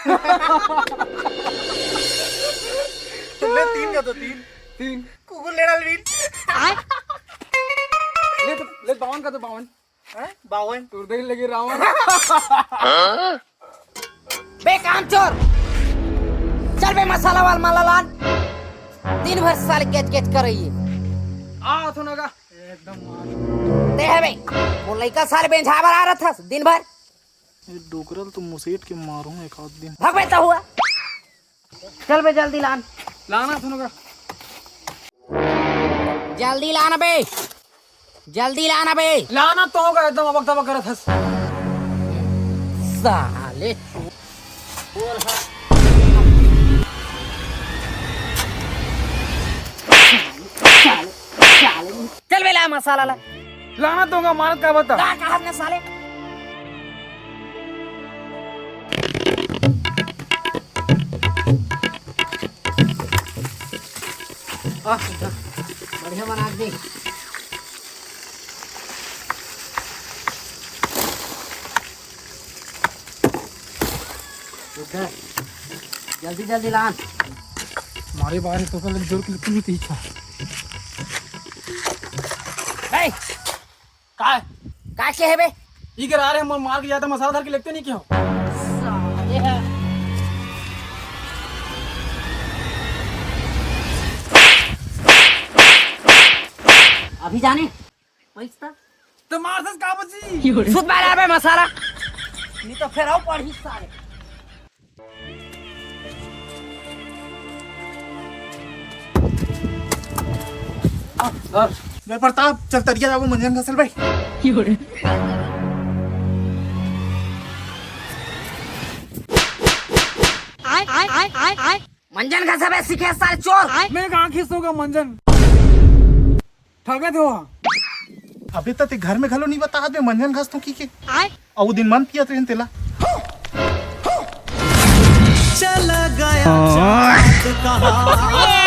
ले तीन का तो तीन तीन कुकुर ले डाल बीन ले 52 का तो 52 हैं 52 तू देख लगे रावण। बे काम चोर, चल बे मसाला वाल माला लान। दिन भर साले गेच गेच कर रही है। आ थोड़ा का एकदम ते है बे वो लड़का साले बेंझा बर आ रहा था दिन भर। ये डोकरल तो मुसेट के मारूं एक आध दिन। भग बेटा हुआ, चल बे जल्दी लान, लाना थोड़ा का जल्दी लाना बे, जल्दी लाना बे। लाना तो होगा एकदम अबक तबक करत हस। साले चल बे ला मसाला ला। लाना तो होगा मारत का बता। का कहा ने साले बढ़िया बना दे। जल्दी जल्दी लान। मारे बाहर तो कल जोर के लिखनी थी इच्छा। ए काय का के है बे इधर आ रहे हम मार के जाता मसाला धर के लिखते नहीं क्यों। साले है। अभी जाने पैसा तो मार सस का बची सुध मारा बे मसाला, नहीं तो फिर आओ पढ़ी सारे। ले प्रताप चल तरिया जाओ मंजन घसल भाई। मंजन का सब सीखे सारे चोर। मैं कहाँ खींचूंगा मंजन ठगे थे वहाँ। अभी तक घर में घलो नहीं बता दे मंजन घस तो की के और दिन मन पिया ट्रेन तेला चला गया चाँद कहाँ